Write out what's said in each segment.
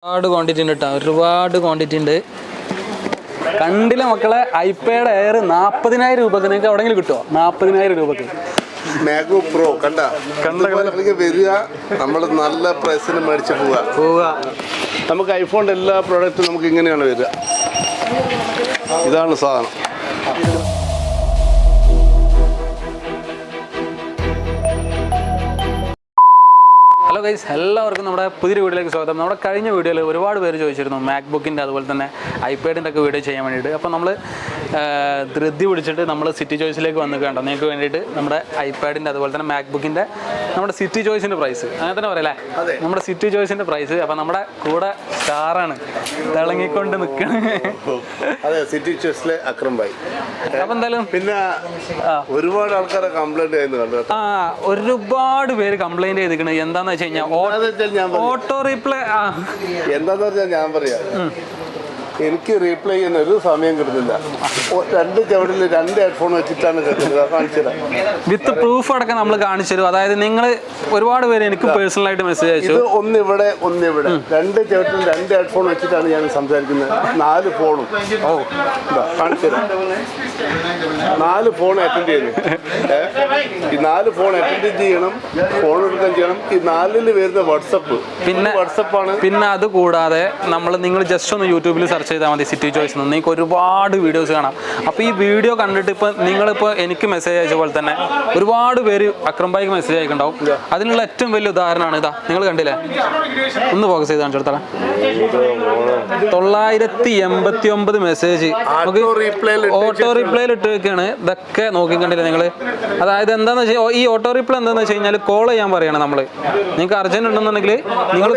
ഒരുപാട് ക്വാണ്ടിറ്റി ഉണ്ട് കേട്ടോ, ഒരുപാട് ക്വാണ്ടിറ്റി ഉണ്ട്. കണ്ടില്ല മക്കളെ, ഐപാഡ് എയർ 40,000 രൂപക്ക് നിങ്ങൾക്ക് എവിടെയെങ്കിലും കിട്ടുമോ? 40,000 രൂപക്ക് Macbook Pro കണ്ട വരിക, നമ്മൾ നല്ല പ്രൈസിന് മേടിച്ച് പോവുക. നമുക്ക് ഐഫോണിൻ്റെ എല്ലാ പ്രോഡക്റ്റും നമുക്ക് ഇങ്ങനെയാണ് വരിക. ഇതാണ് സാധനം. ഹലോ ഗൈസ്, എല്ലാവർക്കും നമ്മുടെ പുതിയൊരു വീഡിയോയിലേക്ക് സ്വാഗതം. നമ്മുടെ കഴിഞ്ഞ വീഡിയോയിൽ ഒരുപാട് പേര് ചോദിച്ചിരുന്നു മാക്ബുക്കിൻ്റെ അതുപോലെ തന്നെ ഐപാഡിൻ്റെ ഒക്കെ വീഡിയോ ചെയ്യാൻ വേണ്ടിയിട്ട്. അപ്പോൾ നമ്മൾ ധൃതി പിടിച്ചിട്ട് നമ്മൾ സിറ്റി ചോയ്സിലേക്ക് വന്ന് കണ്ടോ നിങ്ങൾക്ക് വേണ്ടിയിട്ട് നമ്മുടെ ഐപാഡിൻ്റെ അതുപോലെ തന്നെ മാക്ബുക്കിൻ്റെ നമ്മുടെ സിറ്റി ചോയ്സിൻ്റെ പ്രൈസ് അങ്ങനെ തന്നെ പറയല്ലേ, നമ്മുടെ സിറ്റി ചോയ്സിൻ്റെ പ്രൈസ്. അപ്പോൾ നമ്മുടെ കൂടെ സ്റ്റാറാണ്, തിളങ്ങിക്കൊണ്ട് നിൽക്കുകയാണ്. അതെ, സിറ്റി ചോയ്സിലെ അക്രം ഭായി. അപ്പോൾ എന്തായാലും പിന്നെ ഒരുപാട് ആൾക്കാരെ കംപ്ലൈൻറ്റ് ചെയ്യുന്നു കണ്ടു. ഒരുപാട് പേര് കംപ്ലൈൻറ്റ് ചെയ്തിരിക്കുന്നത് എന്താണെന്ന് വെച്ച് കഴിഞ്ഞാൽ ഓട്ടോ റീപ്ലേ എന്താന്ന് പറഞ്ഞാൽ ഞാൻ പറയാം, എനിക്ക് റീപ്ലൈ ചെയ്യുന്ന ഒരു സമയം കിട്ടുന്നില്ല. 2 ചവിടിൽ 2 ഹെഡ്ഫോൺ വെച്ചിട്ടാണ് കേൾക്കുന്നത്. കാണിച്ചത് വിത്ത് പ്രൂഫ് അടക്കം നമ്മൾ കാണിച്ചു തരും. അതായത് നിങ്ങൾ ഒരുപാട് പേര് എനിക്ക് പേഴ്സണലായിട്ട് മെസ്സേജ് അയച്ചു. ഇത് ഒന്നിവിടെ 2 ചവിട്ടിൽ 2 ഹെഡ്ഫോൺ വെച്ചിട്ടാണ് ഞാൻ സംസാരിക്കുന്നത്. 4 ഫോണും കാണിച്ചു തരാം. 4 ഫോൺ അറ്റൻഡ് ചെയ്യുന്നു. ഈ 4 ഫോൺ അറ്റൻഡ് ചെയ്യണം, ഫോൺ എടുക്കാൻ ചെയ്യണം. ഈ 4-ൽ വരുന്ന വാട്സപ്പാണ്. പിന്നെ അത് കൂടാതെ നിങ്ങൾ ജസ്റ്റ് ഒന്ന് യൂട്യൂബിൽ സെർച്ച് ചെയ്താൽ മതി സിറ്റി ചോയ്സ്. നിങ്ങൾക്ക് ഒരുപാട് വീഡിയോസ് കാണാം. അപ്പോൾ ഈ വീഡിയോ കണ്ടിട്ട് നിങ്ങളിപ്പോൾ എനിക്ക് മെസ്സേജ് അയച്ച പോലെ തന്നെ ഒരുപാട് പേര് അക്രം ഭായിക്ക് മെസ്സേജ് അയക്കുന്നുണ്ടാവും. അതിനുള്ള ഏറ്റവും വലിയ ഉദാഹരണമാണ് ഇതാ, നിങ്ങൾ കണ്ടില്ലേ? ഒന്ന് ഫോക്കസ് ചെയ്ത് കാണിച്ചെടുത്താൽ 989 മെസ്സേജ് ഓട്ടോ റിപ്ലൈയിൽ ഇട്ട് വെക്കുകയാണ്. ഇതൊക്കെ നോക്കി കണ്ടില്ലേ നിങ്ങൾ? അതായത് എന്താണെന്ന് വെച്ചാൽ ഈ ഓട്ടോ റിപ്ലൈ എന്താണെന്ന് വെച്ച് കഴിഞ്ഞാൽ കോൾ ചെയ്യാൻ പറയണം. നിങ്ങൾക്ക് അർജന്റ് ഉണ്ടെന്നുണ്ടെങ്കിൽ നിങ്ങൾ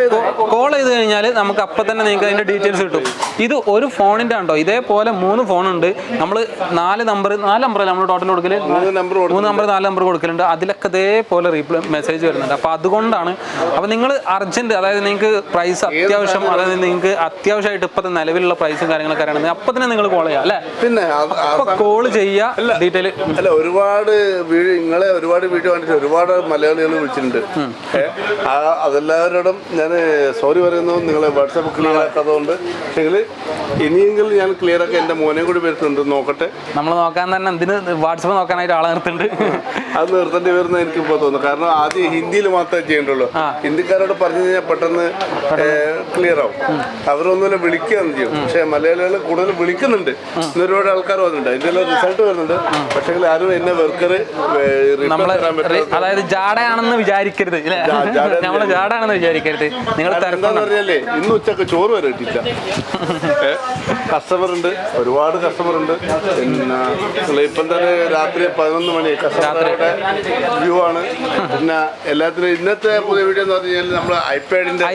കോൾ ചെയ്ത് കഴിഞ്ഞാൽ നമുക്ക് അപ്പം തന്നെ നിങ്ങൾക്ക് അതിൻ്റെ ഡീറ്റെയിൽസ് കിട്ടും. ഇത് ഒരു ഫോണിൻ്റെ ഉണ്ടോ, ഇതേപോലെ 3 ഫോണുണ്ട്. നമ്മൾ 4 നമ്പറല്ല നമ്മൾ ടോട്ടൽ കൊടുക്കല് 3 നമ്പർ 4 നമ്പർ കൊടുക്കലുണ്ട്. അതിലൊക്കെ ഇതേപോലെ റീപ്ലൈ മെസ്സേജ് വരുന്നുണ്ട്. അപ്പോൾ അതുകൊണ്ടാണ്. അപ്പോൾ നിങ്ങൾ അർജന്റ്, അതായത് നിങ്ങൾക്ക് പ്രൈസ് അത്യാവശ്യം, അതായത് നിങ്ങൾക്ക് അത്യാവശ്യമായിട്ട് ഇപ്പോഴത്തെ നിലവിലുള്ള പ്രൈസും കാര്യങ്ങളൊക്കെ അറിയണമെങ്കിൽ അപ്പം തന്നെ നിങ്ങൾ കോൾ ചെയ്യാം അല്ലേ? പിന്നെ അപ്പോൾ കോൾ ചെയ്യുക, ഡീറ്റെയിൽ അല്ല. ഒരുപാട് വീഡിയോ കണ്ടിട്ട് ഒരുപാട് മലയാളികൾ വിളിച്ചിട്ടുണ്ട്. അതെല്ലാവരോടും ഞാൻ സോറി പറയുന്നു. നിങ്ങളെ വാട്സാപ്പ് ക്ലിയർ ആക്കാത്തതുകൊണ്ട്. പക്ഷേ ഇനിയെങ്കിലും ഞാൻ ക്ലിയർ ആക്കി എൻ്റെ മോനെ കൂടി വരുന്നുണ്ട്. നോക്കട്ടെ, നമ്മൾ നോക്കാൻ തന്നെ എന്തിന് വാട്സപ്പ് നോക്കാനായിട്ട് ആളെ നിർത്തുന്നുണ്ട്. അത് നിർത്തേണ്ടി വരുന്ന എനിക്കിപ്പോൾ തോന്നുന്നു. കാരണം ആദ്യം ഹിന്ദിയിൽ മാത്രമേ ചെയ്യേണ്ടുള്ളൂ. ഹിന്ദിക്കാരോട് പറഞ്ഞു കഴിഞ്ഞാൽ പെട്ടെന്ന് ക്ലിയർ ആവും. അവരൊന്നുമില്ല വിളിക്കുകയെന്ന് ചെയ്യും. പക്ഷേ മലയാളികൾ കൂടുതൽ വിളിക്കുന്നുണ്ട്. ഒരുപാട് ആൾക്കാർ വന്നിട്ടുണ്ട്, അതിൻ്റെ റിസൾട്ട് വരുന്നുണ്ട്. പക്ഷേ ആരും എന്നെ വർക്കർ അതായത് ജാടയാണെന്ന് വിചാരിക്കരുത്, നമ്മള് ജാടാണെന്ന് വിചാരിക്കരുത്. നിങ്ങൾ പറഞ്ഞാലേ ഇന്ന് ഉച്ചക്ക് ചോറ് വരെ കിട്ടില്ല. കസ്റ്റമർ ഉണ്ട്, ഒരുപാട് കസ്റ്റമർ ഉണ്ട്. പിന്നെ ഇപ്പം തന്നെ രാത്രി 11 മണി കസ്റ്റമറുടെ വ്യൂ ആണ്. പിന്നെ എല്ലാത്തിനും ഇന്നത്തെ പുതിയ വീഡിയോ എന്ന് പറഞ്ഞു കഴിഞ്ഞാൽ നമ്മൾ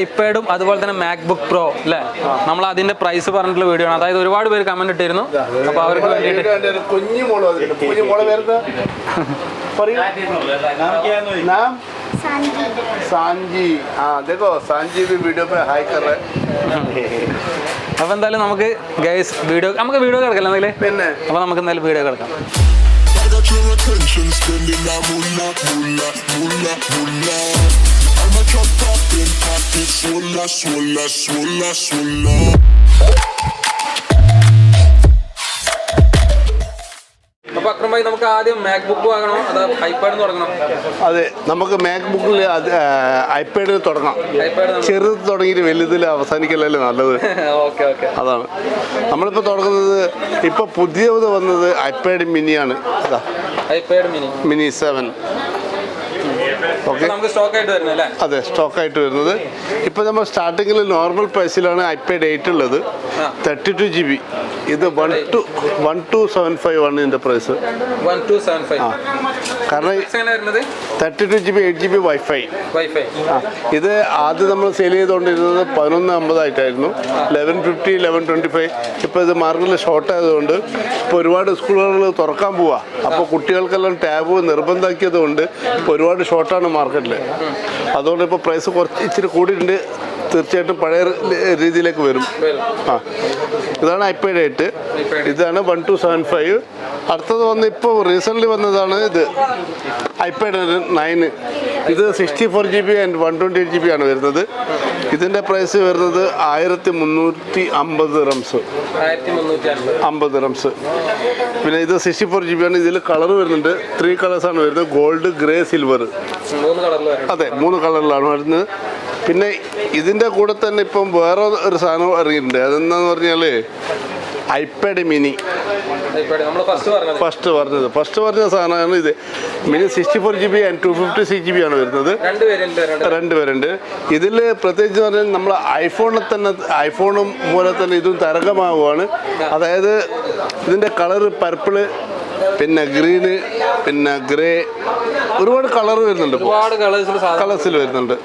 ഐപാഡും അതുപോലെ തന്നെ മാക്ബുക്ക് പ്രോ അല്ലേ, നമ്മൾ അതിന്റെ പ്രൈസ് പറഞ്ഞിട്ടുള്ള വീഡിയോ ആണ്. അതായത് ഒരുപാട് പേര് കമന്റ് ഇട്ടിരുന്നു. അപ്പൊ അവർക്ക് വേണ്ടിയിട്ട് കുഞ്ഞുമോള് പേരുന്ന नाम सांजी. हाँ देखो सांजी भी वीडियो पे हाई कर रहे हैं. അപ്പോൾ എന്തായാലും നമുക്ക് വീഡിയോ കിടക്കല്ലേ എന്തെങ്കിലും? പിന്നെ അപ്പോൾ നമുക്ക് എന്തായാലും വീഡിയോ കിടക്കാം. അപ്പോൾ അക്രം ഭായി, നമുക്ക് ആദ്യം മാക്ബുക്ക് വാങ്ങണോ അതോ ഐപാഡ് തുടങ്ങണം? അതെ, നമുക്ക് മാക്ബുക്കിൽ ഐപാഡിൽ തുടങ്ങാം. ചെറുത് തുടങ്ങിയിട്ട് വലുതിൽ അവസാനിക്കലല്ലേ നല്ലത്. അതാണ് നമ്മളിപ്പോൾ തുടങ്ങുന്നത്. ഇപ്പോൾ പുതിയത് വന്നത് ഐപാഡ് മിനിയാണ്. IPad mini 7. അതെ, സ്റ്റോക്കായിട്ട് വരുന്നത്. ഇപ്പം നമ്മൾ സ്റ്റാർട്ടിങ്ങിൽ നോർമൽ പ്രൈസിലാണ് ഐപാഡ് 8 ഉള്ളത്. 32 GB. ഇത് 1275 ആണ് ഇതിൻ്റെ പ്രൈസ്. 1275. കാരണം 32 GB 8 GB വൈഫൈ. ഇത് ആദ്യം നമ്മൾ സെയിൽ ചെയ്തുകൊണ്ടിരുന്നത് 1150 ആയിട്ടായിരുന്നു. 1150, 1125. ഇപ്പോൾ ഇത് മാർക്കറ്റിൽ ഷോർട്ട് ആയതുകൊണ്ട് ഇപ്പോൾ ഒരുപാട് സ്കൂളുകൾ തുറക്കാൻ പോവുക. അപ്പോൾ കുട്ടികൾക്കെല്ലാം ടാബ് നിർബന്ധമാക്കിയത് കൊണ്ട് ഇപ്പോൾ ഒരുപാട് ഷോർട്ടാണ് മാർക്കറ്റിൽ. അതുകൊണ്ട് ഇപ്പോൾ പ്രൈസ് കുറച്ച് ഇച്ചിരി കൂടിയിട്ടുണ്ട്. തീർച്ചയായിട്ടും പഴയ രീതിയിലേക്ക് വരും. ഇതാണ് ഐപാഡ് 8. ഇതാണ് 1275. അടുത്തത് ഇപ്പോൾ റീസെൻ്റ്ലി വന്നതാണ് ഇത് ഐപാഡ് 9. ഇത് 64 GB ആൻഡ് 128 GB ആണ് വരുന്നത്. ഇതിൻ്റെ പ്രൈസ് വരുന്നത് 1350 റംസ്. 50 റംസ്. പിന്നെ ഇത് 64 GB ആണ്. ഇതിൽ കളർ വരുന്നുണ്ട്. 3 കളേഴ്സാണ് വരുന്നത്. Gold, grey, silver. അതെ, 3 കളറിലാണ് വരുന്നത്. പിന്നെ ഇതിൻ്റെ കൂടെ തന്നെ ഇപ്പം വേറെ ഒരു സാധനം ഇറങ്ങിയിട്ടുണ്ട്. അതെന്താന്ന് പറഞ്ഞാൽ ഐപാഡ് മിനി. ഫസ്റ്റ് പറഞ്ഞ സാധനമാണ് ഇത്. മിനി 64 GB ആൻഡ് 256 GB ആണ് വരുന്നത്. രണ്ട് പേരുണ്ട്. ഇതിൽ പ്രത്യേകിച്ച് പറഞ്ഞാൽ നമ്മൾ ഐഫോണും പോലെ തന്നെ ഇതും തരംഗമാവുകയാണ്. അതായത് ഇതിൻ്റെ കളറ് പർപ്പിള്, പിന്നെ ഗ്രീന്, പിന്നെ ഗ്രേ, ഒരുപാട് കളർ വരുന്നുണ്ട്. കളേഴ്സിൽ വരുന്നുണ്ട്.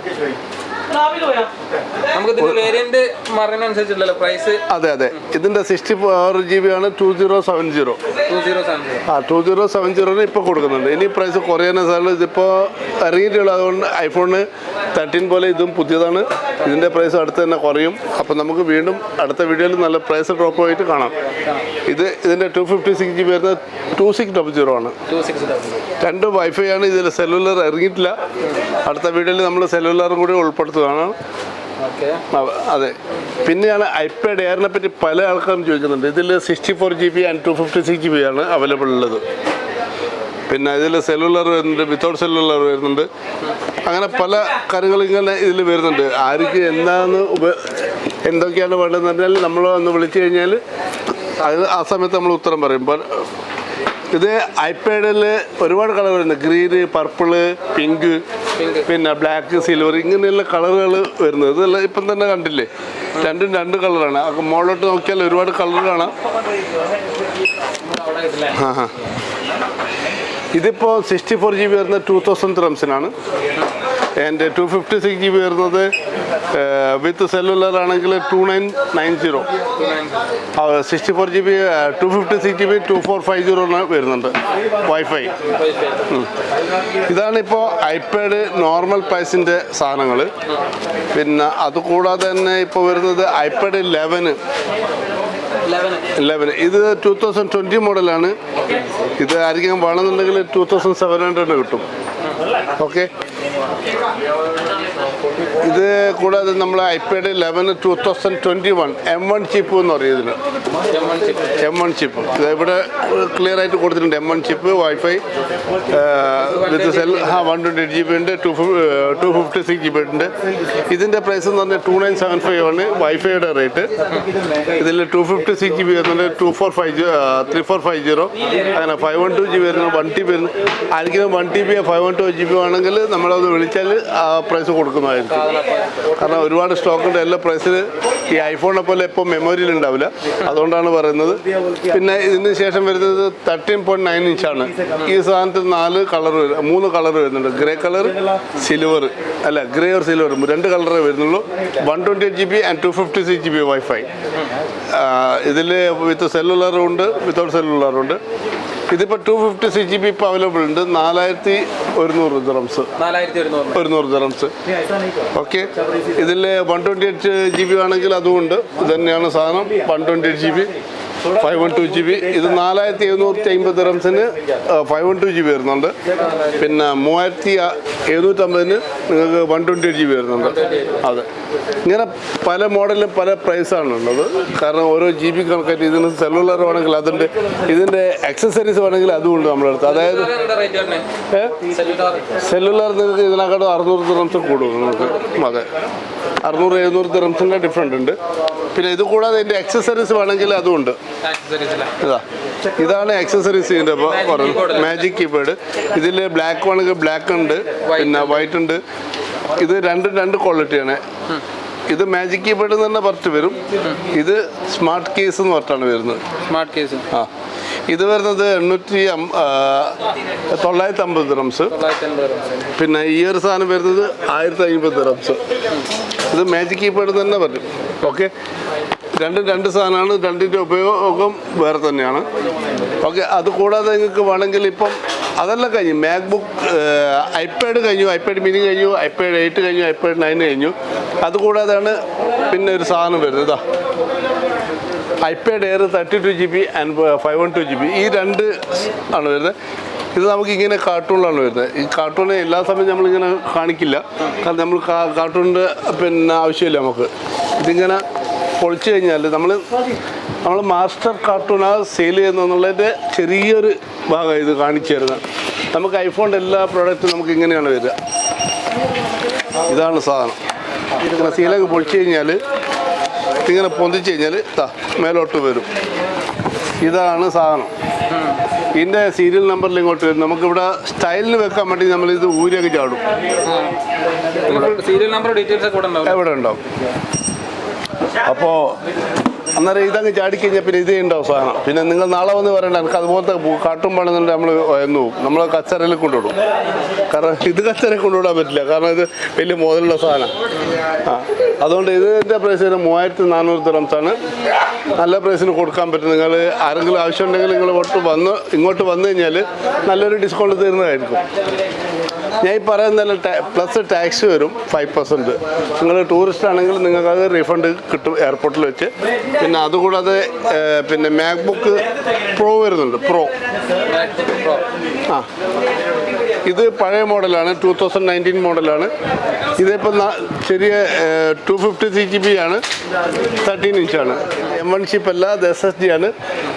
അതെ അതെ. ഇതിന്റെ 64 GB ആണ് 2070. 2070 ഇപ്പൊ കൊടുക്കുന്നുണ്ട്. ഇനി പ്രൈസ് കുറയാൻ സാധനം ഇതിപ്പോ ഇറങ്ങിയിട്ടുള്ളത്. അതുകൊണ്ട് ഐഫോണ് 13 പോലെ ഇതും പുതിയതാണ്. ഇതിന്റെ പ്രൈസ് അടുത്ത് തന്നെ കുറയും. അപ്പൊ നമുക്ക് വീണ്ടും അടുത്ത വീഡിയോയിൽ നല്ല പ്രൈസ് ഡ്രോപ്പ് ആയിട്ട് കാണാം. ഇതിന്റെ 256 GB വരുന്നത് 2600 ആണ്. 2 വൈഫൈ ആണ്. ഇതിൽ സെല്ലുലാർ ഇറങ്ങിയിട്ടില്ല. അടുത്ത വീഡിയോയിൽ നമ്മൾ സെല്ലുലാറും കൂടി ഉൾപ്പെടുത്തുകയാണ്. അതെ. പിന്നെയാണ് ഐപാഡ് എയറിനെ പറ്റി പല ആൾക്കാരും ചോദിക്കുന്നുണ്ട്. ഇതിൽ 64 GB ആൻഡ് 256 GB ആണ് അവൈലബിൾ ഉള്ളത്. പിന്നെ ഇതിൽ സെല്ലുലാർ വരുന്നുണ്ട്, വിത്തൗട്ട് സെല്ലുലാർ വരുന്നുണ്ട്. അങ്ങനെ പല കാര്യങ്ങളും ഇങ്ങനെ ഇതിൽ വരുന്നുണ്ട്. ആർക്ക് എന്തൊക്കെയാണ് വേണ്ടതെന്ന് പറഞ്ഞാൽ നമ്മൾ ഒന്ന് വിളിച്ചു കഴിഞ്ഞാൽ ആ സമയത്ത് നമ്മൾ ഉത്തരം പറയും. ഇത് ഐപാഡിൽ ഒരുപാട് കളർ വരുന്നത്. ഗ്രീന്, പർപ്പിള്, പിങ്ക്, പിന്നെ ബ്ലാക്ക്, സിൽവർ, ഇങ്ങനെയുള്ള കളറുകൾ വരുന്നത്. ഇതെല്ലാം ഇപ്പം തന്നെ കണ്ടില്ലേ, രണ്ടും 2 കളറാണ്. മുകളിലോട്ട് നോക്കിയാൽ ഒരുപാട് കളർ കാണാം. ഇതിപ്പോൾ 64 GB വരുന്നത് 2000 റംസിനാണ്. ആൻഡ് 256 GB വരുന്നത് വിത്ത് സെല്ലുലാർ ആണെങ്കിൽ 2990. 64 GB 256 GB 2450 വരുന്നുണ്ട് വൈഫൈ. ഇതാണിപ്പോൾ ഐപാഡ് നോർമൽ പ്രൈസിൻ്റെ സാധനങ്ങൾ. പിന്നെ അതുകൂടാതെ തന്നെ ഇപ്പോൾ വരുന്നത് ഐപാഡ് 11. ഇത് 2020 മോഡലാണ്. ഇത് ആയിരിക്കും വേണമെന്നുണ്ടെങ്കിൽ 2700 കിട്ടും. ഓക്കെ. ഇത് കൂടാതെ നമ്മൾ ഐപാഡ് 11 2021 M1 ചിപ്പ് എന്ന് പറയും. ഇതിന് M1 ചിപ്പ് ഇത് ഇവിടെ ക്ലിയർ ആയിട്ട് കൊടുത്തിട്ടുണ്ട്. M1 ചിപ്പ്, വൈഫൈ വിത്ത് സെൽ 128 GB ഉണ്ട്, 256 GB ഉണ്ട്. ഇതിൻ്റെ പ്രൈസ് എന്ന് പറഞ്ഞാൽ 2975 ആണ് വൈഫൈയുടെ റേറ്റ്. ഇതിൽ 256 GB വരുന്നുണ്ട്, 3450 അങ്ങനെ 512 GB വരുന്നു, 1 TB വരുന്നു. ആയിരിക്കും 1 TB 512 GB ആണെങ്കിൽ നമ്മളത് വിളിച്ചാൽ ആ പ്രൈസ് കൊടുക്കുന്നതായിരിക്കും. കാരണം ഒരുപാട് സ്റ്റോക്ക് ഉണ്ട്. എല്ലാ പ്രൈസിൽ ഈ ഐഫോണിനെ പോലെ ഇപ്പോൾ മെമ്മറിയിൽ ഉണ്ടാവില്ല. അതുകൊണ്ടാണ് പറയുന്നത്. പിന്നെ ഇതിന് ശേഷം വരുന്നത് 13.9 ഇഞ്ചാണ്. ഈ സാധനത്തിൽ 3 കളർ വരുന്നുണ്ട്. ഗ്രേ കളർ, സിൽവർ, അല്ല ഗ്രേ ഓർ സിൽവർ, 2 കളറേ വരുന്നുള്ളൂ. 128 GB ആൻഡ് 256 GB വൈഫൈ. ഇതിൽ വിത്ത് സെല്ലുലാറും ഉണ്ട്, വിത്തൗട്ട് സെല്ലുലാറും ഉണ്ട്. ഇതിപ്പോൾ 256 GB ഇപ്പോൾ അവൈലബിൾ ഉണ്ട്. 4100 ദിറംസ്. 100 ദിറംസ്. ഓക്കെ. ഇതിൽ 128 GB ആണെങ്കിൽ അതുകൊണ്ട് ഇത് തന്നെയാണ് സാധനം. 128 GB 512 GB. ഇത് 4750 ദിറംസിന് 512 GB വരുന്നുണ്ട്. പിന്നെ 3750 നിങ്ങൾക്ക് 128 GB വരുന്നുണ്ട്. അതെ. ഇങ്ങനെ പല മോഡലിലും പല പ്രൈസാണ് ഉള്ളത്. കാരണം ഓരോ GB കണക്കായിട്ട് ഇതിന് സെല്ലുലാർ വേണമെങ്കിൽ അതുണ്ട്, ഇതിൻ്റെ അക്സസറീസ് വേണമെങ്കിൽ അതുമുണ്ട് നമ്മളെടുത്ത്. അതായത് സെല്ലുലാർ നിങ്ങൾക്ക് ഇതിനെക്കാട്ടും 600 ദിറംസ് കൂടും നിങ്ങൾക്ക്. അതെ, 600-700 ദിറംസിൻ്റെ ഡിഫറൻറ്റ് ഉണ്ട്. പിന്നെ ഇത് കൂടാതെ ഇതിൻ്റെ അക്സസറീസ് വേണമെങ്കിൽ അതുമുണ്ട്. ഇതാണ് അക്സസറീസ്. ഇതിൻ്റെ മാജിക് കീപാഡ്. ഇതിൽ ബ്ലാക്ക് വേണമെങ്കിൽ ബ്ലാക്ക് ഉണ്ട്, പിന്നെ വൈറ്റ് ഉണ്ട്. ഇത് രണ്ട് ക്വാളിറ്റിയാണ്. ഇത് മാജിക് കീപാഡ് തന്നെ പറഞ്ഞിട്ട് വരും. ഇത് സ്മാർട്ട് കേസ് എന്ന് പറഞ്ഞിട്ടാണ് വരുന്നത്. Smart case. ഇത് വരുന്നത് 950 ദിറംസ്. പിന്നെ ഈ ഒരു സാധനം വരുന്നത് 1050 ദിറംസ്. ഇത് മാജിക് കീപാഡ് തന്നെ പറയും. ഓക്കെ. രണ്ട് സാധനമാണ്. രണ്ടിൻ്റെ ഉപയോഗം വേറെ തന്നെയാണ്. ഓക്കെ. അതുകൂടാതെ നിങ്ങൾക്ക് വേണമെങ്കിൽ ഇപ്പം അതെല്ലാം കഴിഞ്ഞു. മാക്ബുക്ക് ഐപാഡ് കഴിഞ്ഞു, ഐപാഡ് മിനി കഴിഞ്ഞു, ഐപാഡ് 8 കഴിഞ്ഞു, ഐപാഡ് 9 കഴിഞ്ഞു. അതുകൂടാതെയാണ് പിന്നെ ഒരു സാധനം വരുന്നത്. ഇതാ iPad air 32 GB and 512 GB. ഈ 2 ആണ് വരുന്നത്. ഇത് നമുക്ക് ഇങ്ങനെ കാർട്ടൂണിലാണ് വരുന്നത്. ഈ കാർട്ടൂണ് എല്ലാ സമയവും നമ്മളിങ്ങനെ കാണിക്കില്ല, കാരണം നമ്മൾ കാർട്ടൂണിൻ്റെ പിന്നെ ആവശ്യമില്ല നമുക്ക്. ഇതിങ്ങനെ പൊളിച്ചു കഴിഞ്ഞാൽ നമ്മൾ മാസ്റ്റർ കാർട്ടൂൺ സെയിൽ ചെയ്യുന്നതിൻ്റെ ചെറിയൊരു ഭാഗം ഇത് കാണിച്ചു തരുന്നത്. നമുക്ക് ഐഫോണിൻ്റെ എല്ലാ പ്രോഡക്റ്റും നമുക്ക് ഇങ്ങനെയാണ് വരിക. ഇതാണ് സാധനം. ഇങ്ങനെ സീലൊക്കെ പൊളിച്ചു കഴിഞ്ഞാൽ ഇങ്ങനെ പൊന്തിച്ച് കഴിഞ്ഞാൽ മേലോട്ട് വരും. ഇതാണ് സാധനം. ഇതിൻ്റെ സീരിയൽ നമ്പറിൽ ഇങ്ങോട്ട് വരും. നമുക്കിവിടെ സ്റ്റൈലിന് വെക്കാൻ വേണ്ടി നമ്മളിത് ഊരിയൊക്കെ ചാടും. സീരിയൽ നമ്പർ ഡീറ്റെയിൽസ് ഒക്കെ എവിടെ ഉണ്ടാവും. അപ്പോൾ അന്നേരം ഇതങ്ങ് ചാടിക്കഴിഞ്ഞാൽ പിന്നെ ഇതേ ഉണ്ടാവും സാധനം. പിന്നെ നിങ്ങൾ നാളെ വന്ന് പറയണ്ട, എനിക്ക് അതുപോലത്തെ കാർട്ടൂൺ പണിന്നുണ്ട് നമ്മൾ എന്ന് പോകും. നമ്മൾ കച്ചറയിൽ കൊണ്ടുവിടും. കാരണം ഇത് കച്ചറയിൽ കൊണ്ടുവിടാൻ പറ്റില്ല, കാരണം ഇത് വലിയ മോഡലുള്ള സാധനം. അതുകൊണ്ട് ഇതിൻ്റെ പ്രൈസ് 3400 ദിർഹംസാണ്. നല്ല പ്രൈസിന് കൊടുക്കാൻ പറ്റും. നിങ്ങൾ ആരെങ്കിലും ആവശ്യമുണ്ടെങ്കിൽ നിങ്ങൾ ഇങ്ങോട്ട് വന്നു കഴിഞ്ഞാൽ നല്ലൊരു ഡിസ്കൗണ്ട് തരുന്നതായിരിക്കും. ഞാൻ ഈ പറയുന്നതല്ല, പ്ലസ് ടാക്സ് വരും 5%. നിങ്ങൾ ടൂറിസ്റ്റ് ആണെങ്കിൽ നിങ്ങൾക്കത് റീഫണ്ട് കിട്ടും എയർപോർട്ടിൽ വെച്ച്. പിന്നെ അതുകൂടാതെ പിന്നെ മാക്ബുക്ക് പ്രോ വരുന്നുണ്ട്. പ്രോ ഇത് പഴയ മോഡലാണ്, 2019 മോഡലാണ്. ഇതിപ്പോൾ ചെറിയ 256 GB ആണ്, 13 ഇഞ്ചാണ്. M1 ചിപ്പല്ല, അത് SSD ആണ്.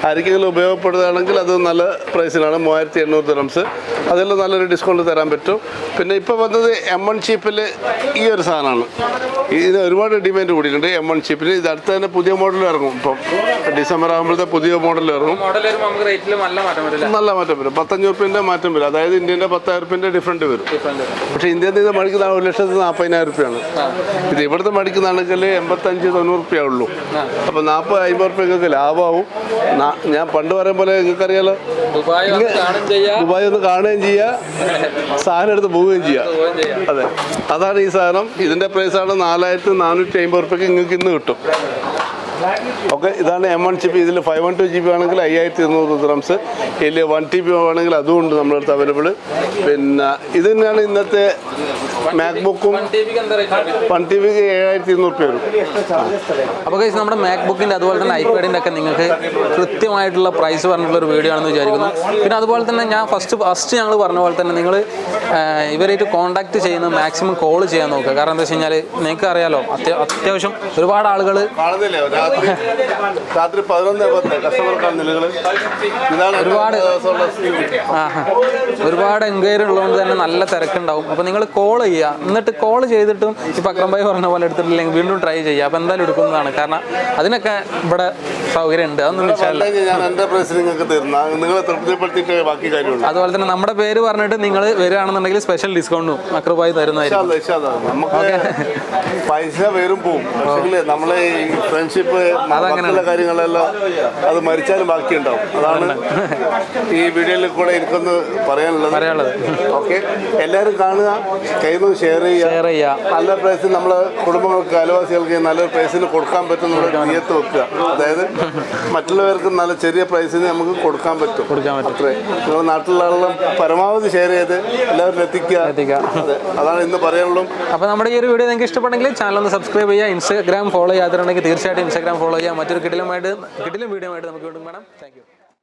ആർക്കെങ്കിലും ഉപയോഗപ്പെടുകയാണെങ്കിൽ അത് നല്ല പ്രൈസിലാണ്, 3800 ദിർഹംസ്. അതെല്ലാം നല്ലൊരു ഡിസ്കൗണ്ട് തരാൻ പറ്റും. പിന്നെ ഇപ്പോൾ വന്നത് M1 ചിപ്പിൽ ഈ ഒരു സാധനമാണ്. ഇതിന് ഒരുപാട് ഡിമാൻഡ് കൂടിയിട്ടുണ്ട് M1 ചിപ്പിന്. ഇത് അടുത്ത് തന്നെ പുതിയ മോഡൽ ഇറങ്ങും. ഇപ്പം ഡിസംബർ ആകുമ്പോഴത്തെ പുതിയ മോഡൽ ഇറങ്ങും. നല്ല മാറ്റം വരും. 1500 രൂപേൻ്റെ മാറ്റം വരും. അതായത് ഇന്ത്യൻ്റെ 10,000 രൂപേൻ്റെ ഡിഫറൻറ്റ് വരും. പക്ഷേ ഇന്ത്യയിൽ നിന്ന് മേടിക്കുന്ന 1,40,000 രൂപയാണ്. ഇത് ഇവിടുത്തെ മേടിക്കുന്നതാണെങ്കിൽ 85-90 രൂപയേ ഉള്ളൂ. അപ്പോൾ 40-50 രൂപ നിങ്ങൾക്ക് ലാഭമാവും. ഞാൻ പണ്ട് പറയും പോലെ നിങ്ങൾക്കറിയാലോ, ദുബായ് ഒന്ന് കാണുകയും ചെയ്യുക, സാധനം എടുത്ത് പോവുകയും ചെയ്യുക. അതെ, അതാണ് ഈ സാധനം. ഇതിൻ്റെ പ്രൈസാണ് 4450 രൂപയ്ക്ക് നിങ്ങൾക്ക് ഇന്ന് കിട്ടും. ഓക്കെ, ഇതാണ് M1 ചിപ്പ്. ഇതിൽ 512 GB ആണെങ്കിൽ 5200 ദിർഹംസ്. ഇതിൽ 1 TB ആണെങ്കിൽ അതും ഉണ്ട് നമ്മുടെ അടുത്ത് അവൈലബിൾ. പിന്നെ ഇത് തന്നെയാണ് ഇന്നത്തെ മാക്ബുക്കും. 1 TBക്ക് 7200 രൂപ വരും. അപ്പോൾ ഗൈസ്, നമ്മുടെ മാക്ബുക്കിൻ്റെ അതുപോലെ തന്നെ ഐപാഡിൻ്റെ ഒക്കെ നിങ്ങൾക്ക് കൃത്യമായിട്ടുള്ള പ്രൈസ് പറഞ്ഞിട്ടുള്ള ഒരു വീഡിയോ ആണെന്ന് വിചാരിക്കുന്നു. പിന്നെ അതുപോലെ തന്നെ ഞാൻ ഫസ്റ്റ് ഞങ്ങൾ പറഞ്ഞ പോലെ തന്നെ നിങ്ങൾ ഇവരായിട്ട് കോൺടാക്ട് ചെയ്യുന്ന മാക്സിമം കോൾ ചെയ്യാൻ നോക്കുക. കാരണം എന്താ വെച്ച് കഴിഞ്ഞാൽ നിങ്ങൾക്ക് അറിയാലോ, അത്യാവശ്യം ഒരുപാട് ആളുകൾ രാത്രി 11 കസ്റ്റമർ ഒരുപാട് എൻക്വയറി ഉള്ളതുകൊണ്ട് തന്നെ നല്ല തിരക്കുണ്ടാവും. അപ്പോൾ നിങ്ങൾ കോൾ ചെയ്യുക. എന്നിട്ട് കോൾ ചെയ്തിട്ടും ഇപ്പോൾ അക്രം ഭായി പറഞ്ഞ പോലെ എടുത്തിട്ടില്ലെങ്കിൽ വീണ്ടും ട്രൈ ചെയ്യുക. അപ്പോൾ എന്തായാലും എടുക്കുന്നതാണ്. കാരണം അതിനൊക്കെ ഇവിടെ സൗകര്യം ഉണ്ട്. അതൊന്നും വെച്ചാൽ അതുപോലെ തന്നെ നമ്മുടെ പേര് പറഞ്ഞിട്ട് നിങ്ങൾ വരികയാണെന്നുണ്ടെങ്കിൽ സ്പെഷ്യൽ ഡിസ്കൗണ്ടും അക്രം ഭായി തരുന്നതായിരിക്കും. പൈസ വരും പോവും. നമ്മളെ ഫ്രണ്ട്ഷിപ്പ് അതങ്ങനെയുള്ള കാര്യങ്ങളെല്ലാം അത് മരിച്ചാലും ബാക്കിയുണ്ടാവും. അതാണ് ഈ വീഡിയോയിൽ കൂടെ എനിക്കൊന്ന് പറയാനുള്ളത്. ഓക്കെ, എല്ലാവരും കാണുക, കയ്യിൽ ഷെയർ ചെയ്യുക. നല്ല പ്രൈസിൽ നമ്മളെ കുടുംബങ്ങൾക്ക്, അയൽവാസികൾക്ക് നല്ലൊരു പ്രൈസിന് കൊടുക്കാൻ പറ്റുന്ന നിയത്ത് വെക്കുക. അതായത് മറ്റുള്ളവർക്ക് നല്ല ചെറിയ പ്രൈസിന് നമുക്ക് കൊടുക്കാൻ പറ്റും. അത്രേ. നിങ്ങളുടെ നാട്ടിലുള്ള ആളുകളും പരമാവധി ഷെയർ ചെയ്ത് എല്ലാവരും എത്തിക്കുക. അതാണ് ഇന്ന് പറയാനുള്ളൂ. അപ്പോൾ നമ്മുടെ ഈ ഒരു വീഡിയോ നിങ്ങൾക്ക് ഇഷ്ടപ്പെട്ടെങ്കിൽ ചാനൽ ഒന്ന് സബ്സ്ക്രൈബ് ചെയ്യുക. ഇൻസ്റ്റാഗ്രാം ഫോളോ ചെയ്യാത്തിട്ടുണ്ടെങ്കിൽ തീർച്ചയായിട്ടും ഇൻസ്റ്റാഗ്രാം ഫോളോ ചെയ്യുക. മറ്റൊരു കിടിലം വീഡിയോ ആയിട്ട് നമുക്ക് വീണ്ടും കാണാം. Thank you.